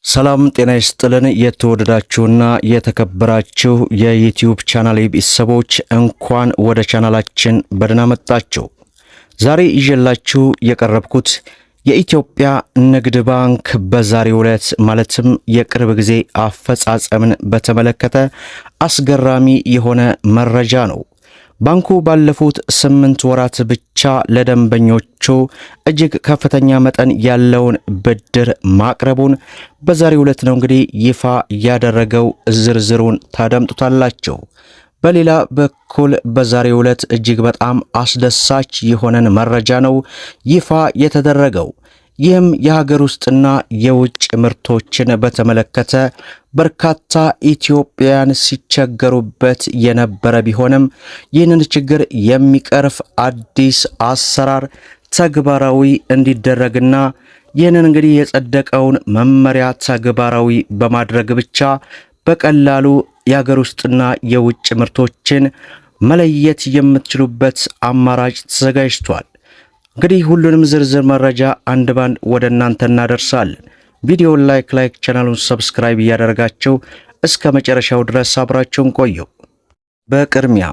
ሰላም ጤና ይስጥልን። የተወደዳችሁና የተከበራችሁ የዩቲዩብ ቻናል ቤተሰቦች እንኳን ወደ ቻናላችን በደህና መጣችሁ። ዛሬ ይዤላችሁ የቀረብኩት የኢትዮጵያ ንግድ ባንክ በዛሬው ዕለት ማለትም የቅርብ ጊዜ አፈጻጸምን በተመለከተ አስገራሚ የሆነ መረጃ ነው። ባንኩ ባለፉት 8 ወራት ብቻ ለደንበኞቹ እጅግ ከፍተኛ መጠን ያለውን ብድር ማቅረቡን በዛሬው ዕለት ነው እንግዲህ ይፋ ያደረገው። ዝርዝሩን ታደምጡታላችሁ። በሌላ በኩል በዛሬው ዕለት እጅግ በጣም አስደሳች የሆነን መረጃ ነው ይፋ የተደረገው። ይህም የሀገር ውስጥና የውጭ ምርቶችን በተመለከተ በርካታ ኢትዮጵያውያን ሲቸገሩበት የነበረ ቢሆንም ይህንን ችግር የሚቀርፍ አዲስ አሰራር ተግባራዊ እንዲደረግና ይህንን እንግዲህ የጸደቀውን መመሪያ ተግባራዊ በማድረግ ብቻ በቀላሉ የሀገር ውስጥና የውጭ ምርቶችን መለየት የምትችሉበት አማራጭ ተዘጋጅቷል። እንግዲህ ሁሉንም ዝርዝር መረጃ አንድ ባንድ ወደ እናንተ እናደርሳለን። ቪዲዮውን ላይክ ቻናሉን ሰብስክራይብ እያደረጋችሁ እስከ መጨረሻው ድረስ አብራችሁን ቆዩ። በቅድሚያ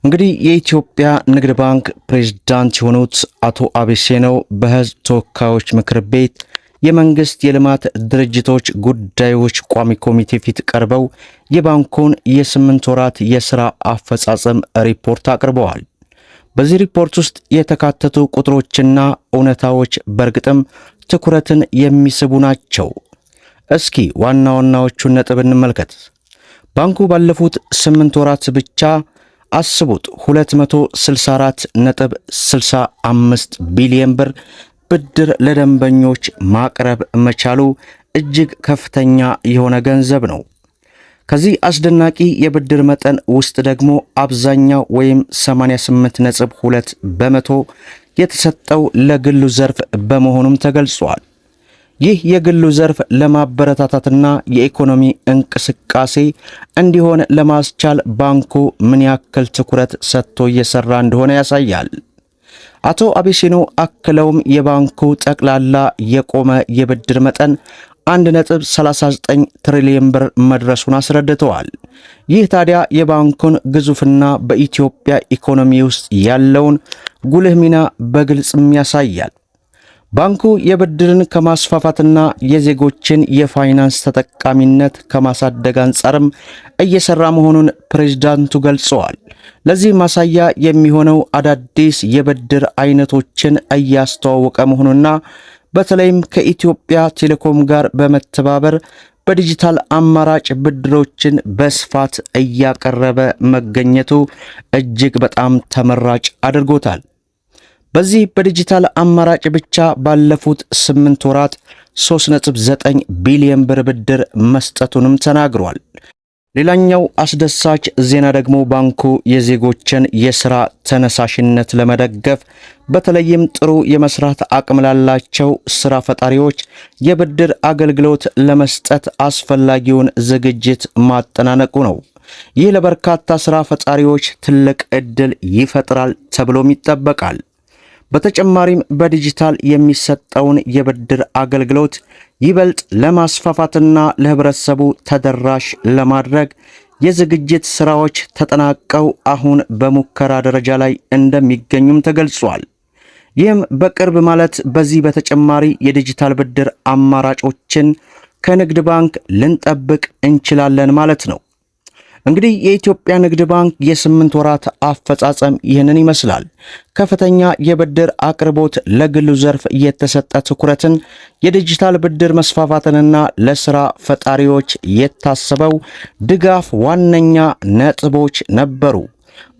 እንግዲህ የኢትዮጵያ ንግድ ባንክ ፕሬዝዳንት የሆኑት አቶ አቤሴነው በሕዝብ ተወካዮች ምክር ቤት የመንግስት የልማት ድርጅቶች ጉዳዮች ቋሚ ኮሚቴ ፊት ቀርበው የባንኩን የ8 ወራት የሥራ አፈጻጸም ሪፖርት አቅርበዋል። በዚህ ሪፖርት ውስጥ የተካተቱ ቁጥሮችና እውነታዎች በእርግጥም ትኩረትን የሚስቡ ናቸው። እስኪ ዋና ዋናዎቹን ነጥብ እንመልከት። ባንኩ ባለፉት 8 ወራት ብቻ አስቡት 264.65 ቢሊዮን ብር ብድር ለደንበኞች ማቅረብ መቻሉ እጅግ ከፍተኛ የሆነ ገንዘብ ነው። ከዚህ አስደናቂ የብድር መጠን ውስጥ ደግሞ አብዛኛው ወይም 88.2 በመቶ የተሰጠው ለግሉ ዘርፍ በመሆኑም ተገልጿል። ይህ የግሉ ዘርፍ ለማበረታታትና የኢኮኖሚ እንቅስቃሴ እንዲሆን ለማስቻል ባንኩ ምን ያክል ትኩረት ሰጥቶ እየሰራ እንደሆነ ያሳያል። አቶ አቤሴነው አክለውም የባንኩ ጠቅላላ የቆመ የብድር መጠን 1.39 ትሪሊዮን ብር መድረሱን አስረድተዋል። ይህ ታዲያ የባንኩን ግዙፍና በኢትዮጵያ ኢኮኖሚ ውስጥ ያለውን ጉልህ ሚና በግልጽም ያሳያል። ባንኩ የብድርን ከማስፋፋትና የዜጎችን የፋይናንስ ተጠቃሚነት ከማሳደግ አንጻርም እየሰራ መሆኑን ፕሬዝዳንቱ ገልጸዋል። ለዚህ ማሳያ የሚሆነው አዳዲስ የብድር አይነቶችን እያስተዋወቀ መሆኑና በተለይም ከኢትዮጵያ ቴሌኮም ጋር በመተባበር በዲጂታል አማራጭ ብድሮችን በስፋት እያቀረበ መገኘቱ እጅግ በጣም ተመራጭ አድርጎታል። በዚህ በዲጂታል አማራጭ ብቻ ባለፉት 8 ወራት 3.9 ቢሊዮን ብር ብድር መስጠቱንም ተናግሯል። ሌላኛው አስደሳች ዜና ደግሞ ባንኩ የዜጎችን የሥራ ተነሳሽነት ለመደገፍ በተለይም ጥሩ የመስራት አቅም ላላቸው ሥራ ፈጣሪዎች የብድር አገልግሎት ለመስጠት አስፈላጊውን ዝግጅት ማጠናቀቁ ነው። ይህ ለበርካታ ሥራ ፈጣሪዎች ትልቅ ዕድል ይፈጥራል ተብሎም ይጠበቃል። በተጨማሪም በዲጂታል የሚሰጠውን የብድር አገልግሎት ይበልጥ ለማስፋፋትና ለህብረተሰቡ ተደራሽ ለማድረግ የዝግጅት ስራዎች ተጠናቀው አሁን በሙከራ ደረጃ ላይ እንደሚገኙም ተገልጿል። ይህም በቅርብ ማለት በዚህ በተጨማሪ የዲጂታል ብድር አማራጮችን ከንግድ ባንክ ልንጠብቅ እንችላለን ማለት ነው። እንግዲህ የኢትዮጵያ ንግድ ባንክ የ8 ወራት አፈጻጸም ይህንን ይመስላል። ከፍተኛ የብድር አቅርቦት፣ ለግሉ ዘርፍ የተሰጠ ትኩረትን፣ የዲጂታል ብድር መስፋፋትንና ለሥራ ፈጣሪዎች የታሰበው ድጋፍ ዋነኛ ነጥቦች ነበሩ።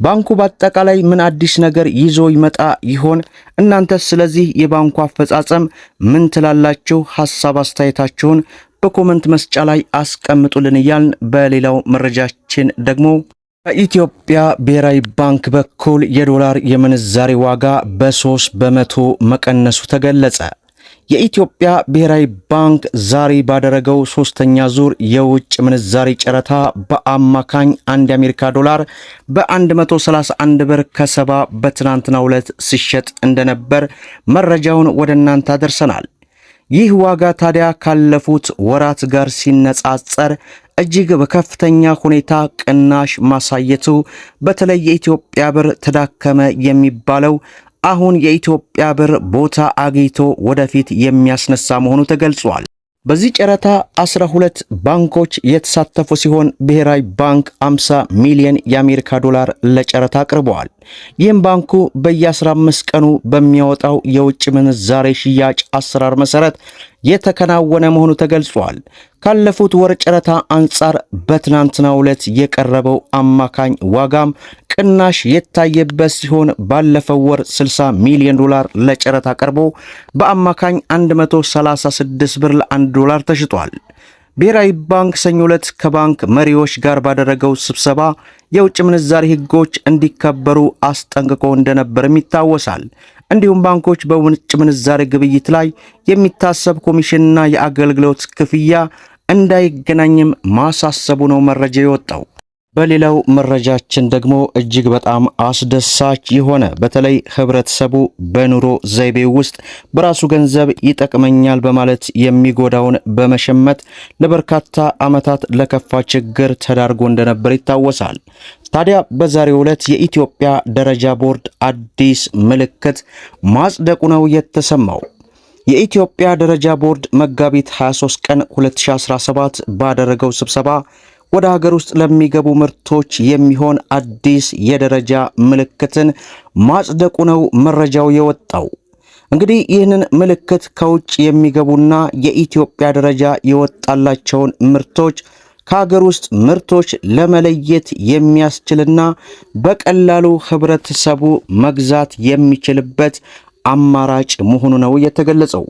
ባንኩ በአጠቃላይ ምን አዲስ ነገር ይዞ ይመጣ ይሆን? እናንተስ ስለዚህ የባንኩ አፈጻጸም ምን ትላላችሁ? ሐሳብ አስተያየታችሁን በኮመንት መስጫ ላይ አስቀምጡልን እያልን በሌላው መረጃችን ደግሞ በኢትዮጵያ ብሔራዊ ባንክ በኩል የዶላር የምንዛሬ ዋጋ በ3 በመቶ መቀነሱ ተገለጸ። የኢትዮጵያ ብሔራዊ ባንክ ዛሬ ባደረገው 3ኛ ዙር የውጭ ምንዛሬ ጨረታ በአማካኝ 1 የአሜሪካ ዶላር በ131 ብር ከ70 በትናንትናው ዕለት ሲሸጥ እንደነበር መረጃውን ወደ እናንተ አደርሰናል። ይህ ዋጋ ታዲያ ካለፉት ወራት ጋር ሲነጻጸር እጅግ በከፍተኛ ሁኔታ ቅናሽ ማሳየቱ በተለይ የኢትዮጵያ ብር ተዳከመ የሚባለው አሁን የኢትዮጵያ ብር ቦታ አግኝቶ ወደፊት የሚያስነሳ መሆኑ ተገልጿል። በዚህ ጨረታ 12 ባንኮች የተሳተፉ ሲሆን ብሔራዊ ባንክ 50 ሚሊዮን የአሜሪካ ዶላር ለጨረታ አቅርበዋል። ይህም ባንኩ በየ15 ቀኑ በሚያወጣው የውጭ ምንዛሬ ሽያጭ አሰራር መሰረት የተከናወነ መሆኑ ተገልጿል። ካለፉት ወር ጨረታ አንጻር በትናንትናው ዕለት የቀረበው አማካኝ ዋጋም ቅናሽ የታየበት ሲሆን ባለፈው ወር 60 ሚሊዮን ዶላር ለጨረታ ቀርቦ በአማካኝ 136 ብር ለ1 ዶላር ተሽጧል። ብሔራዊ ባንክ ሰኞ ዕለት ከባንክ መሪዎች ጋር ባደረገው ስብሰባ የውጭ ምንዛሪ ሕጎች እንዲከበሩ አስጠንቅቆ እንደነበርም ይታወሳል። እንዲሁም ባንኮች በውጭ ምንዛሪ ግብይት ላይ የሚታሰብ ኮሚሽንና የአገልግሎት ክፍያ እንዳይገናኝም ማሳሰቡ ነው መረጃ የወጣው። በሌላው መረጃችን ደግሞ እጅግ በጣም አስደሳች የሆነ በተለይ ህብረተሰቡ በኑሮ ዘይቤ ውስጥ በራሱ ገንዘብ ይጠቅመኛል በማለት የሚጎዳውን በመሸመት ለበርካታ ዓመታት ለከፋ ችግር ተዳርጎ እንደነበር ይታወሳል። ታዲያ በዛሬው ዕለት የኢትዮጵያ ደረጃ ቦርድ አዲስ ምልክት ማጽደቁ ነው የተሰማው። የኢትዮጵያ ደረጃ ቦርድ መጋቢት 23 ቀን 2017 ባደረገው ስብሰባ ወደ ሀገር ውስጥ ለሚገቡ ምርቶች የሚሆን አዲስ የደረጃ ምልክትን ማጽደቁ ነው መረጃው የወጣው። እንግዲህ ይህንን ምልክት ከውጭ የሚገቡና የኢትዮጵያ ደረጃ የወጣላቸውን ምርቶች ከሀገር ውስጥ ምርቶች ለመለየት የሚያስችልና በቀላሉ ህብረተሰቡ መግዛት የሚችልበት አማራጭ መሆኑ ነው የተገለጸው።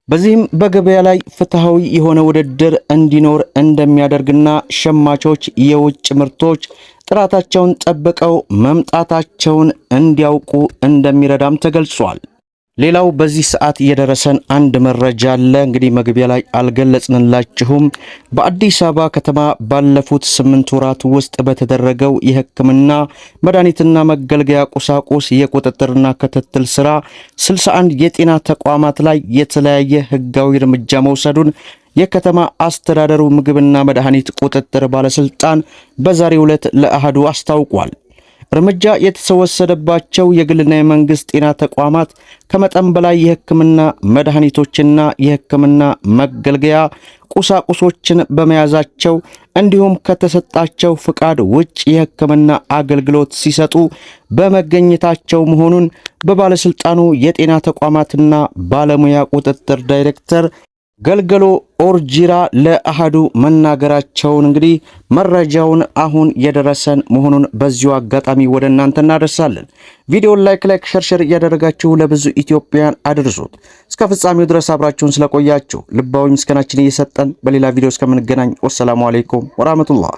በዚህም በገበያ ላይ ፍትሃዊ የሆነ ውድድር እንዲኖር እንደሚያደርግና ሸማቾች የውጭ ምርቶች ጥራታቸውን ጠብቀው መምጣታቸውን እንዲያውቁ እንደሚረዳም ተገልጿል። ሌላው በዚህ ሰዓት የደረሰን አንድ መረጃ አለ። እንግዲህ መግቢያ ላይ አልገለጽንላችሁም። በአዲስ አበባ ከተማ ባለፉት 8 ወራት ውስጥ በተደረገው የሕክምና መድኃኒትና መገልገያ ቁሳቁስ የቁጥጥርና ክትትል ስራ 61 የጤና ተቋማት ላይ የተለያየ ህጋዊ እርምጃ መውሰዱን የከተማ አስተዳደሩ ምግብና መድኃኒት ቁጥጥር ባለስልጣን በዛሬው ዕለት ለአሃዱ አስታውቋል። እርምጃ የተወሰደባቸው የግልና የመንግስት ጤና ተቋማት ከመጠን በላይ የህክምና መድኃኒቶችና የህክምና መገልገያ ቁሳቁሶችን በመያዛቸው እንዲሁም ከተሰጣቸው ፍቃድ ውጭ የህክምና አገልግሎት ሲሰጡ በመገኘታቸው መሆኑን በባለስልጣኑ የጤና ተቋማትና ባለሙያ ቁጥጥር ዳይሬክተር ገልገሎ ኦርጂራ ለአሃዱ መናገራቸውን እንግዲህ መረጃውን አሁን የደረሰን መሆኑን በዚሁ አጋጣሚ ወደ እናንተ እናደርሳለን። ቪዲዮውን ላይክ ሸር እያደረጋችሁ ለብዙ ኢትዮጵያውያን አድርሱት። እስከ ፍጻሜው ድረስ አብራችሁን ስለቆያችሁ ልባዊ ምስጋናችን እየሰጠን በሌላ ቪዲዮ እስከምንገናኝ ወሰላሙ አለይኩም ወራህመቱላህ።